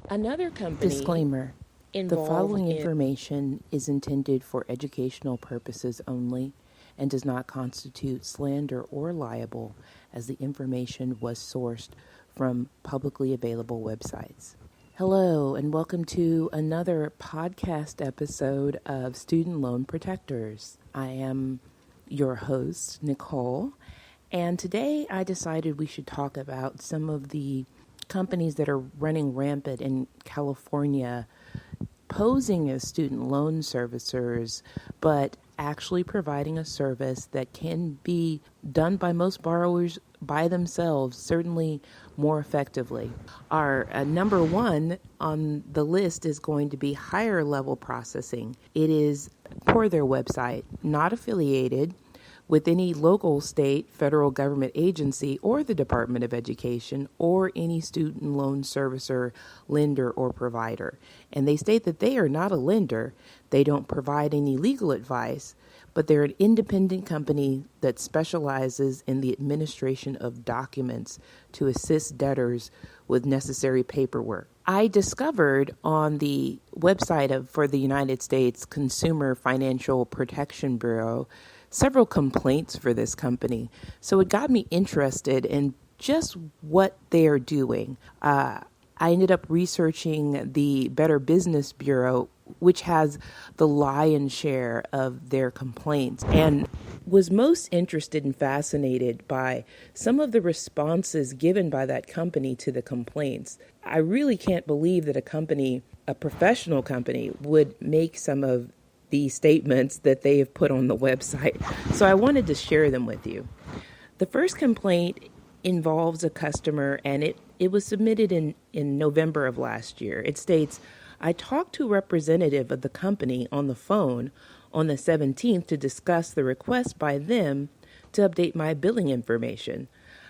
Another company Disclaimer. The involved following in information is intended for educational purposes only and does not constitute slander or libel, as the information was sourced from publicly available websites. Hello, and welcome to another podcast episode of Student Loan Protectors. I am your host, Nicole, and today I decided we should talk about some of the companies that are running rampant in California, posing as student loan servicers, but actually providing a service that can be done by most borrowers by themselves, certainly more effectively. Our number one on the list is going to be higher level processing. It is, per their website, not affiliated with any local, state, federal government agency or the Department of Education or any student loan servicer, lender, or provider. And they state that they are not a lender. They don't provide any legal advice, but they're an independent company that specializes in the administration of documents to assist debtors with necessary paperwork. I discovered on the website for the United States Consumer Financial Protection Bureau several complaints for this company. So it got me interested in just what they are doing. I ended up researching the Better Business Bureau, which has the lion's share of their complaints, and was most interested and fascinated by some of the responses given by that company to the complaints. I really can't believe that a professional company, would make some of the statements that they have put on the website. So I wanted to share them with you. The first complaint involves a customer, and it was submitted in November of last year. It states, I talked to a representative of the company on the phone on the 17th to discuss the request by them to update my billing information.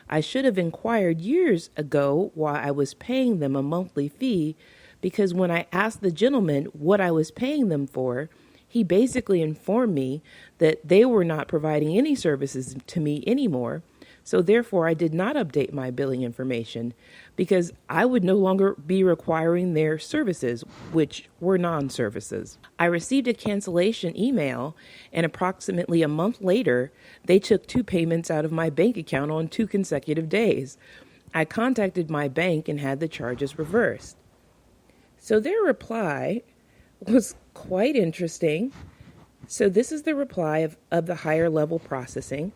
I should have inquired years ago why I was paying them a monthly fee, because when I asked the gentleman what I was paying them for, he basically informed me that they were not providing any services to me anymore, so therefore I did not update my billing information because I would no longer be requiring their services, which were non-services. I received a cancellation email, and approximately a month later, they took 2 payments out of my bank account on 2 consecutive days. I contacted my bank and had the charges reversed. So their reply was quite interesting. So this is the reply of the higher level processing.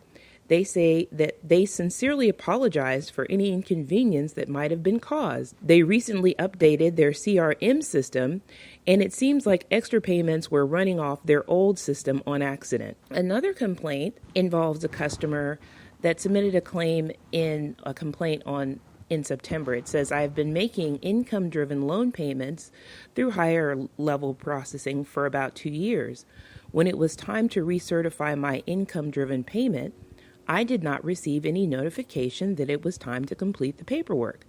They say that they sincerely apologize for any inconvenience that might have been caused. They recently updated their CRM system, and it seems like extra payments were running off their old system on accident. Another complaint involves a customer that submitted a complaint in September. It says, I have been making income-driven loan payments through higher level processing for about 2 years. When it was time to recertify my income-driven payment, I did not receive any notification that it was time to complete the paperwork.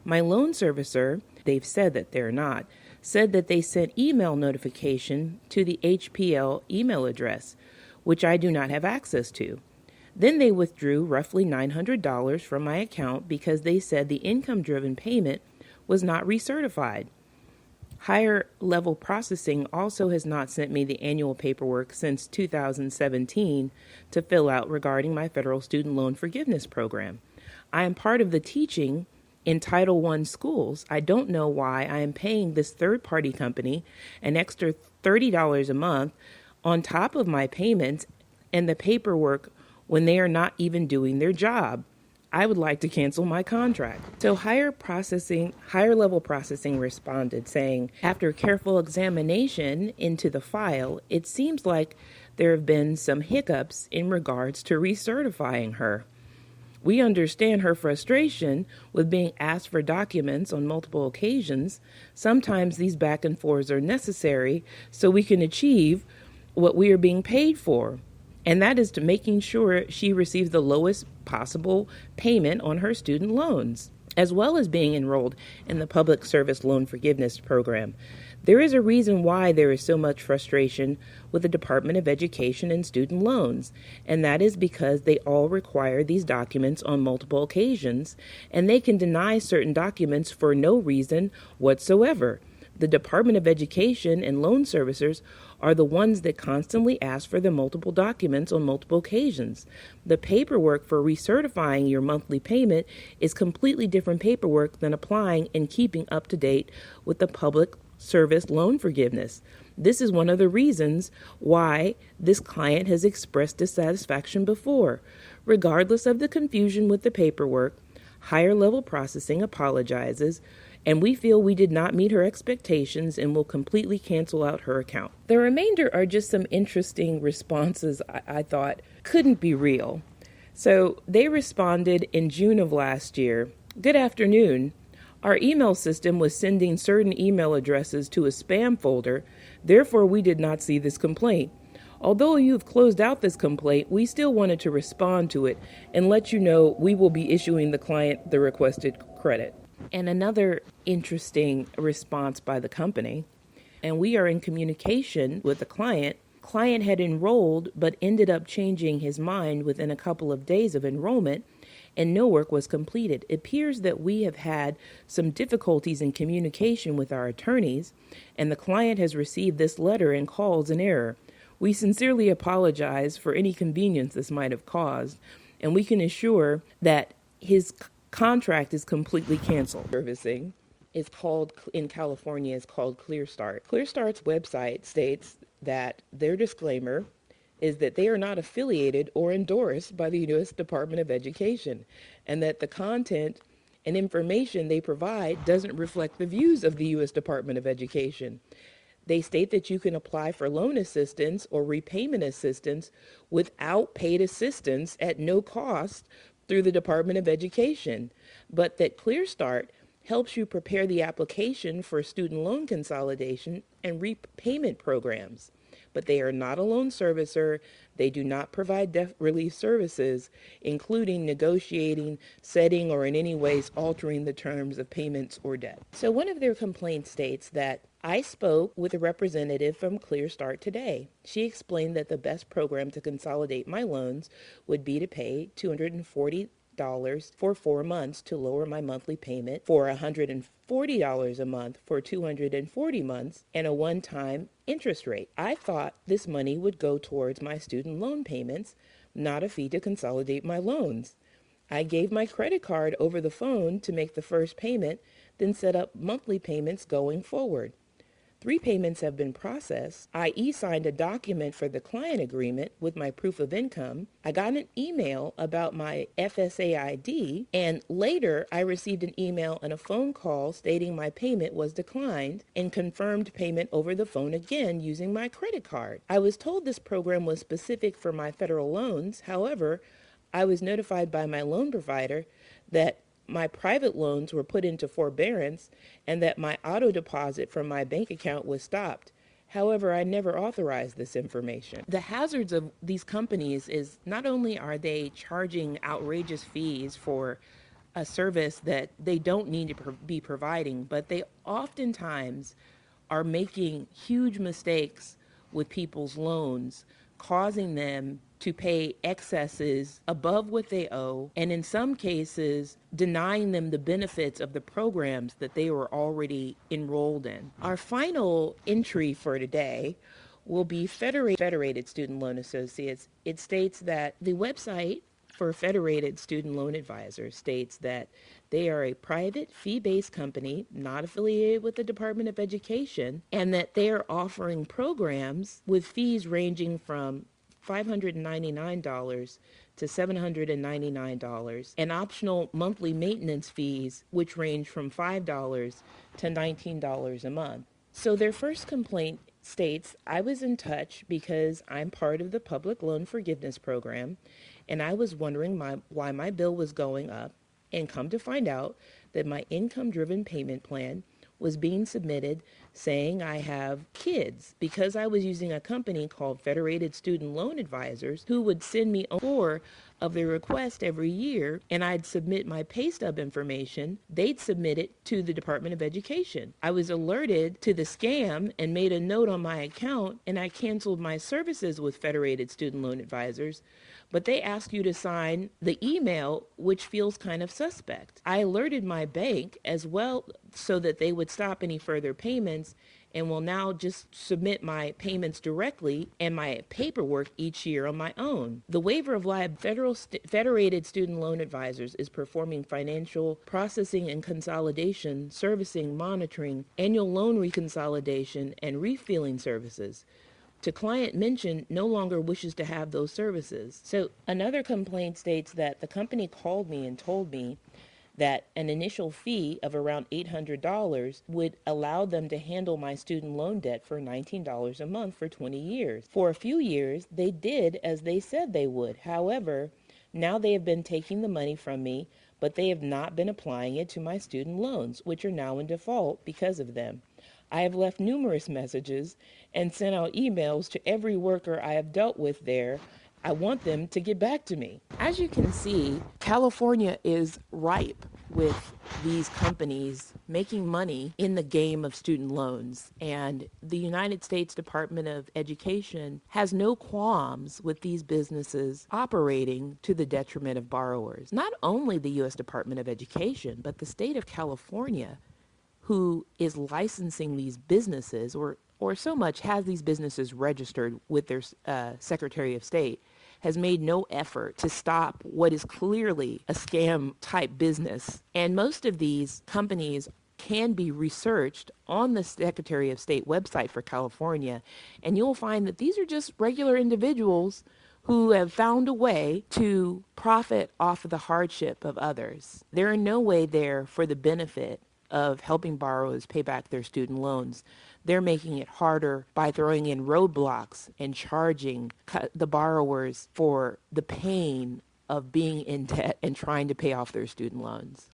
My loan servicer, they've said that they're not, said that they sent email notification to the HPL email address, which I do not have access to. Then they withdrew roughly $900 from my account because they said the income-driven payment was not recertified. Higher level processing also has not sent me the annual paperwork since 2017 to fill out regarding my federal student loan forgiveness program. I am part of the teaching in Title I schools. I don't know why I am paying this third-party company an extra $30 a month on top of my payments and the paperwork when they are not even doing their job. I would like to cancel my contract. So higher level processing responded saying, after careful examination into the file, it seems like there have been some hiccups in regards to recertifying her. We understand her frustration with being asked for documents on multiple occasions. Sometimes these back and forths are necessary so we can achieve what we are being paid for. And that is to making sure she receives the lowest possible payment on her student loans, as well as being enrolled in the Public Service Loan Forgiveness Program. There is a reason why there is so much frustration with the Department of Education and student loans, and that is because they all require these documents on multiple occasions, and they can deny certain documents for no reason whatsoever. The Department of Education and loan servicers are the ones that constantly ask for the multiple documents on multiple occasions. The paperwork for recertifying your monthly payment is completely different paperwork than applying and keeping up to date with the public service loan forgiveness. This is one of the reasons why this client has expressed dissatisfaction before. Regardless of the confusion with the paperwork, higher level processing apologizes, and we feel we did not meet her expectations and will completely cancel out her account. The remainder are just some interesting responses I thought couldn't be real. So they responded in June of last year. Good afternoon. Our email system was sending certain email addresses to a spam folder, therefore we did not see this complaint. Although you've closed out this complaint, we still wanted to respond to it and let you know we will be issuing the client the requested credit. And another interesting response by the company, and we are in communication with the client. Client had enrolled but ended up changing his mind within a couple of days of enrollment, and no work was completed. It appears that we have had some difficulties in communication with our attorneys, and the client has received this letter and calls in error. We sincerely apologize for any convenience this might have caused, and we can assure that his contract is completely canceled. Servicing is called, in California, is called ClearStart. ClearStart's website states that their disclaimer is that they are not affiliated or endorsed by the U.S. Department of Education, and that the content and information they provide doesn't reflect the views of the U.S. Department of Education. They state that you can apply for loan assistance or repayment assistance without paid assistance at no cost through the Department of Education, but that ClearStart helps you prepare the application for student loan consolidation and repayment programs. But they are not a loan servicer. They do not provide debt relief services, including negotiating, setting, or in any ways altering the terms of payments or debt. So one of their complaints states that I spoke with a representative from ClearStart today. She explained that the best program to consolidate my loans would be to pay $240 for 4 months to lower my monthly payment, for $140 a month for 240 months, and a one-time interest rate. I thought this money would go towards my student loan payments, not a fee to consolidate my loans. I gave my credit card over the phone to make the first payment, then set up monthly payments going forward. 3 payments have been processed. I e-signed a document for the client agreement with my proof of income. I got an email about my FSA ID, and later I received an email and a phone call stating my payment was declined and confirmed payment over the phone again using my credit card. I was told this program was specific for my federal loans. However, I was notified by my loan provider that my private loans were put into forbearance and that my auto deposit from my bank account was stopped. However, I never authorized this information. The hazards of these companies is not only are they charging outrageous fees for a service that they don't need to be providing, but they oftentimes are making huge mistakes with people's loans, causing them to pay excesses above what they owe, and in some cases, denying them the benefits of the programs that they were already enrolled in. Our final entry for today will be Federated Student Loan Associates. It states that the website for Federated Student Loan Advisors states that they are a private fee-based company not affiliated with the Department of Education, and that they are offering programs with fees ranging from $599 to $799, and optional monthly maintenance fees, which range from $5 to $19 a month. So their first complaint states, I was in touch because I'm part of the public loan forgiveness program, and I was wondering why my bill was going up, and come to find out that my income-driven payment plan was being submitted saying I have kids because I was using a company called Federated Student Loan Advisors who would send me for of the request every year, and I'd submit my pay stub information. They'd submit it to the Department of Education. I was alerted to the scam and made a note on my account, and I canceled my services with Federated Student Loan Advisors, but they ask you to sign the email, which feels kind of suspect. I alerted my bank as well so that they would stop any further payments, and will now just submit my payments directly and my paperwork each year on my own. The waiver of Federated Student Loan Advisors is performing financial processing and consolidation, servicing, monitoring, annual loan reconsolidation, and refilling services. To client mentioned no longer wishes to have those services. So another complaint states that the company called me and told me that an initial fee of around $800 would allow them to handle my student loan debt for $19 a month for 20 years. For a few years, they did as they said they would. However, now they have been taking the money from me, but they have not been applying it to my student loans, which are now in default because of them. I have left numerous messages and sent out emails to every worker I have dealt with there. I want them to get back to me. As you can see, California is ripe with these companies making money in the game of student loans. And the United States Department of Education has no qualms with these businesses operating to the detriment of borrowers. Not only the U.S. Department of Education, but the state of California, who is licensing these businesses, or so much has these businesses registered with their Secretary of State, has made no effort to stop what is clearly a scam type business. And most of these companies can be researched on the Secretary of State website for California, and you'll find that these are just regular individuals who have found a way to profit off of the hardship of others. They're in no way there for the benefit of helping borrowers pay back their student loans. They're making it harder by throwing in roadblocks and charging the borrowers for the pain of being in debt and trying to pay off their student loans.